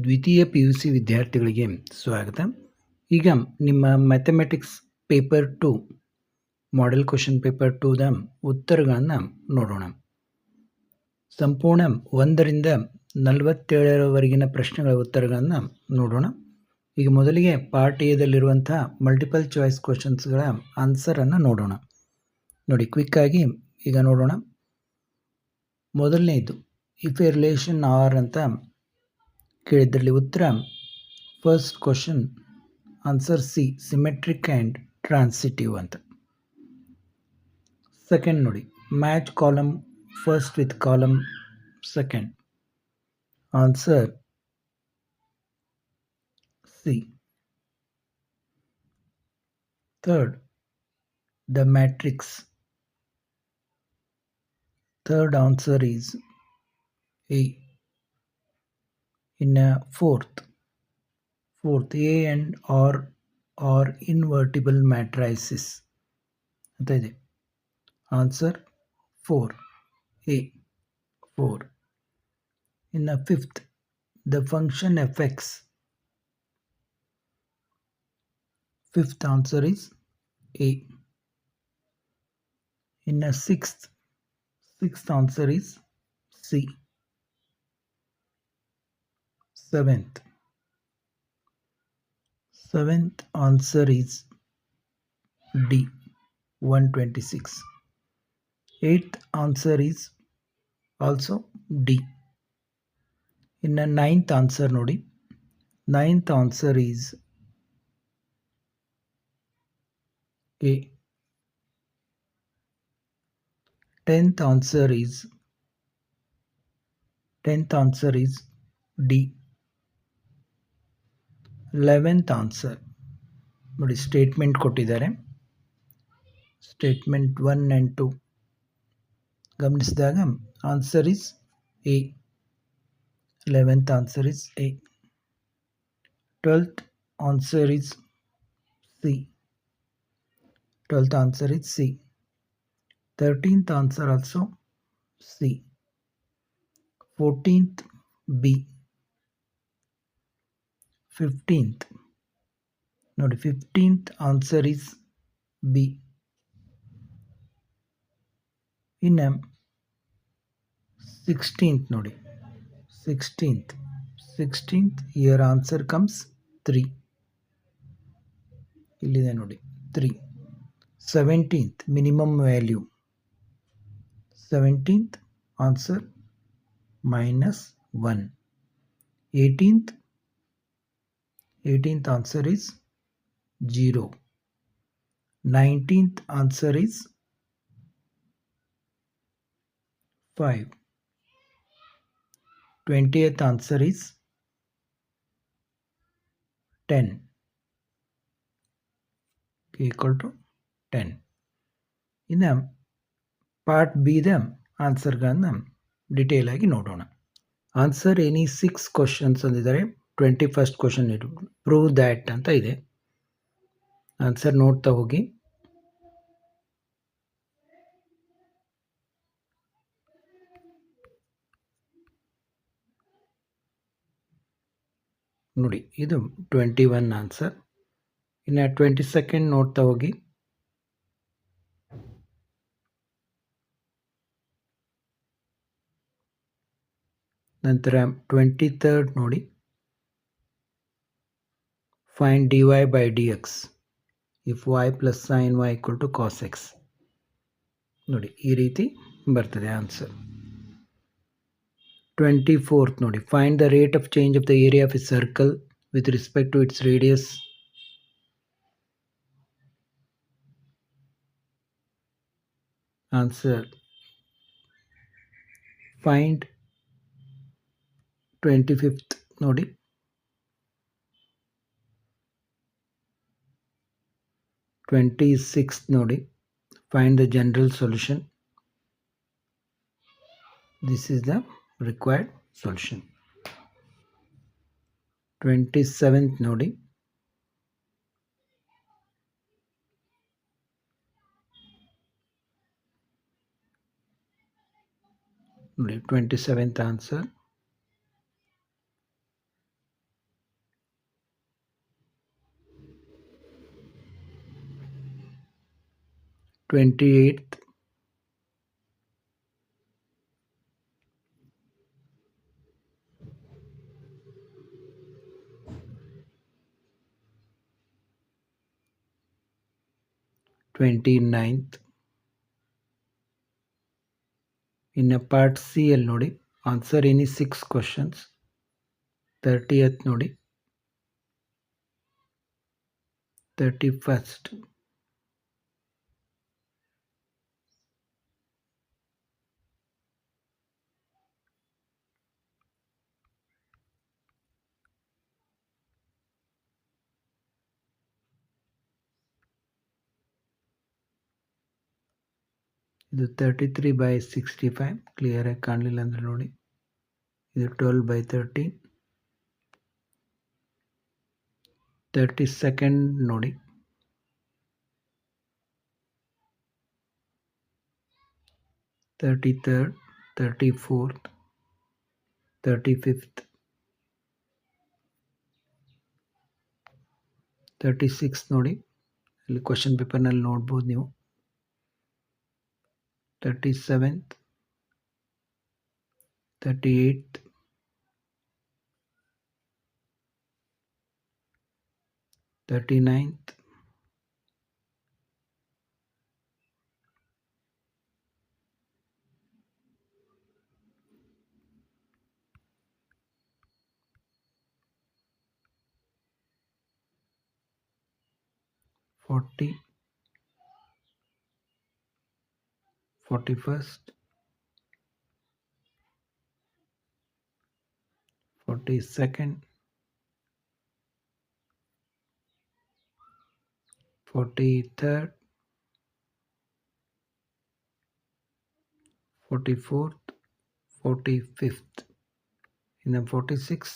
ದ್ವಿತೀಯ PUC ವಿದ್ಯಾರ್ಥಿಗಳಿಗೆ ಸ್ವಾಗತ. ಈಗ ನಿಮ್ಮ mathematics paper 2 model question paper 2ದ ಉತ್ತರಗಳನ್ನು ನೋಡೋಣ. ಸಂಪೂರ್ಣ 1ರಿಂದ 47ರವರೆಗಿನ ಪ್ರಶ್ನೆಗಳ ಉತ್ತರಗಳನ್ನು ನೋಡೋಣ. ಈಗ ಮೊದಲಿಗೆ ಪಾರ್ಟ್ ಎದಲ್ಲಿರುವಂತಹ ಮಲ್ಟಿಪಲ್ ಚಾಯ್ಸ್ ಕ್ವೆಶ್ಚನ್ಸ್ಗಳ ಆನ್ಸರನ್ನು ನೋಡೋಣ. ನೋಡಿ, ಕ್ವಿಕ್ಕಾಗಿ ಈಗ ನೋಡೋಣ. ಮೊದಲನೇದು ಇಫ್ ಎ ರಿಲೇಷನ್ ಆರ್ ಅಂತ ಕೇಳಿದ್ರಲ್ಲಿ ಉತ್ತರ first question answer C, symmetric and transitive ಅಂತ. ಸೆಕೆಂಡ್ ನೋಡಿ, match column first with column second, answer C. Third, the matrix, third answer is A. In fourth, A and R are invertible matrices ಅಂತ ಇದೆ. Answer 4, A, 4. In fifth, the function fx, fifth answer is A. In sixth answer is C. Seventh answer is D, 126. Eighth answer is also D. In ninth answer nodi, ninth answer is A. 10th answer is D. 11th answer ನೋಡಿ, statement ಕೊಟ್ಟಿದ್ದಾರೆ. Statement 1 and 2 ಗಮನಿಸಿದಾಗ answer is A. 11th answer is A. 12th answer is C. 12th answer is C. 13th answer also C. 14th B. 15th ನೋಡಿ, 15th answer is B. ಇನ್ನು 16th ನೋಡಿ, 16th here answer comes 3. ಇಲ್ಲಿದೆ ನೋಡಿ 3. 17th minimum value, 17th answer -1. 18th answer is 0. 19th answer is 5. 20th answer is 10, equal to 10. ಇನ್ನು part ಬಿದ ಆನ್ಸರ್ಗಳನ್ನು detail ಆಗಿ ನೋಡೋಣ. Answer any 6 questions ಅಂದಿದ್ದಾರೆ. 21st question ಇದು prove that ಅಂತ ಇದೆ. ಆನ್ಸರ್ ನೋಡ್ತಾ ಹೋಗಿ. ನೋಡಿ, ಇದು 21 ಆನ್ಸರ್. ಇನ್ನು 22nd ನೋಡ್ತಾ ಹೋಗಿ. ನಂತರ 23rd ನೋಡಿ, find dy by dx if y plus sin y equal to cos x. ನೋಡಿ, ಈ ರೀತಿ ಬರ್ತದೆ ಆನ್ಸರ್. 24th ನೋಡಿ, find the rate of change of the area of a circle with respect to its radius. Answer find 25th ನೋಡಿ, 26th ನೋಡಿ, find the general solution. This is the required solution. 27th ನೋಡಿ, 27th answer 28th, 29th. ಇನ್ನು part C ಅಲ್ಲಿ ನೋಡಿ, answer any 6 questions. 30th ನೋಡಿ, 31st, ಇದು 33/65 clear ಆಗಿ ಕಾಣಲಿಲ್ಲ ಅಂದ್ರೆ ನೋಡಿ, ಇದು 12/30. 32nd ನೋಡಿ, 33rd, 34th, 35th, 36 ನೋಡಿ, ಇಲ್ಲಿ ಕ್ವಶನ್ ಪೇಪರ್ನಲ್ಲಿ ನೋಡ್ಬೋದು ನೀವು. 37th, 38th, 39th, 40, 41st, 42nd, 43rd, 44th, 45th. ಇನ್ನು 46,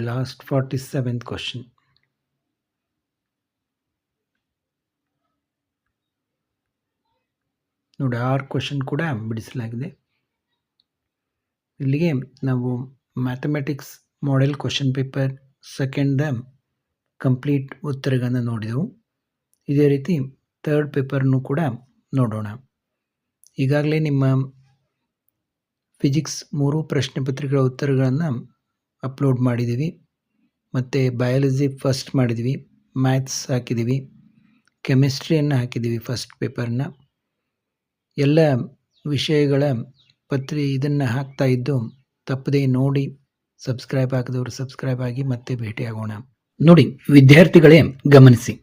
ಲಾಸ್ಟ್ 47th ಕ್ವಶನ್. ನೋಡಿ 6 ಕ್ವಶನ್ ಕೂಡ ಬಿಡಿಸಲಾಗಿದೆ. ಇಲ್ಲಿಗೆ ನಾವು mathematics model question paper second complete ಉತ್ತರಗಳನ್ನು ನೋಡಿದೆವು. ಇದೇ ರೀತಿ ಥರ್ಡ್ ಪೇಪರ್ನು ಕೂಡ ನೋಡೋಣ. ಈಗಾಗಲೇ ನಿಮ್ಮ ಫಿಸಿಕ್ಸ್ 3 ಪ್ರಶ್ನೆ ಪತ್ರಿಕೆಗಳ ಉತ್ತರಗಳನ್ನು ಅಪ್ಲೋಡ್ ಮಾಡಿದ್ದೀವಿ. ಮತ್ತು ಬಯಾಲಜಿ ಫಸ್ಟ್ ಮಾಡಿದ್ವಿ, ಮ್ಯಾಥ್ಸ್ ಹಾಕಿದ್ದೀವಿ, ಕೆಮಿಸ್ಟ್ರಿಯನ್ನು ಹಾಕಿದ್ದೀವಿ ಫಸ್ಟ್ ಪೇಪರ್ನ. ಎಲ್ಲ ವಿಷಯಗಳ ಇದನ್ನು ಹಾಕ್ತಾ ಇದ್ದು ತಪ್ಪದೇ ನೋಡಿ, ಸಬ್ಸ್ಕ್ರೈಬ್ ಹಾಕಿದವರು ಸಬ್ಸ್ಕ್ರೈಬ್ ಆಗಿ ಮತ್ತೆ ಭೇಟಿಯಾಗೋಣ. ನೋಡಿ ವಿದ್ಯಾರ್ಥಿಗಳೇ, ಗಮನಿಸಿ,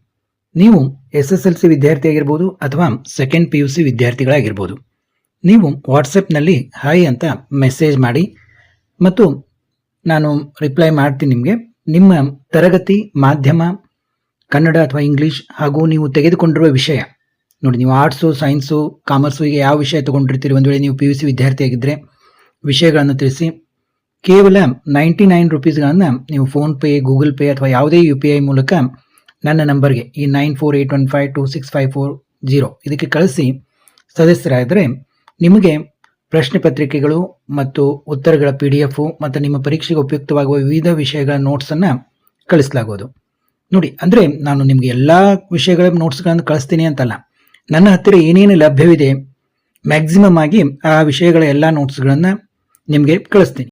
ನೀವು SSLC ವಿದ್ಯಾರ್ಥಿ ಆಗಿರ್ಬೋದು ಅಥವಾ ಸೆಕೆಂಡ್ PUC ವಿದ್ಯಾರ್ಥಿಗಳಾಗಿರ್ಬೋದು. ನೀವು ವಾಟ್ಸಪ್ನಲ್ಲಿ ಹಾಯ್ ಅಂತ ಮೆಸೇಜ್ ಮಾಡಿ ಮತ್ತು ನಾನು ರಿಪ್ಲೈ ಮಾಡ್ತೀನಿ ನಿಮಗೆ. ನಿಮ್ಮ ತರಗತಿ ಮಾಧ್ಯಮ ಕನ್ನಡ ಅಥವಾ ಇಂಗ್ಲೀಷ್ ಹಾಗೂ ನೀವು ತೆಗೆದುಕೊಂಡಿರುವ ವಿಷಯ ನೋಡಿ, ನೀವು ಆರ್ಟ್ಸು, ಸೈನ್ಸು, ಕಾಮರ್ಸು, ಹೀಗೆ ಯಾವ ವಿಷಯ ತೊಗೊಂಡಿರ್ತೀರಿ, ಒಂದು ವೇಳೆ ನೀವು PUC ವಿದ್ಯಾರ್ಥಿಯಾಗಿದ್ದರೆ ವಿಷಯಗಳನ್ನು ತಿಳಿಸಿ. ಕೇವಲ 99 ರೂಪೀಸ್ಗಳನ್ನು ನೀವು ಫೋನ್ಪೇ, ಗೂಗಲ್ ಪೇ ಅಥವಾ ಯಾವುದೇ UPI ಮೂಲಕ ನನ್ನ ನಂಬರ್ಗೆ ಈ 9481526540 ಇದಕ್ಕೆ ಕಳಿಸಿ ಸದಸ್ಯರಾದರೆ ನಿಮಗೆ ಪ್ರಶ್ನೆ ಪತ್ರಿಕೆಗಳು ಮತ್ತು ಉತ್ತರಗಳ PDF ಮತ್ತು ನಿಮ್ಮ ಪರೀಕ್ಷೆಗೆ ಉಪಯುಕ್ತವಾಗುವ ವಿವಿಧ ವಿಷಯಗಳ ನೋಟ್ಸನ್ನು ಕಳಿಸಲಾಗುವುದು. ನೋಡಿ, ಅಂದರೆ ನಾನು ನಿಮಗೆ ಎಲ್ಲ ವಿಷಯಗಳ ನೋಟ್ಸ್ಗಳನ್ನು ಕಳಿಸ್ತೀನಿ ಅಂತಲ್ಲ, ನನ್ನ ಹತ್ತಿರ ಏನೇನು ಲಭ್ಯವಿದೆ ಮ್ಯಾಕ್ಸಿಮಮ್ ಆಗಿ ಆ ವಿಷಯಗಳ ಎಲ್ಲ ನೋಟ್ಸ್ಗಳನ್ನು ನಿಮಗೆ ಕಳಿಸ್ತೀನಿ.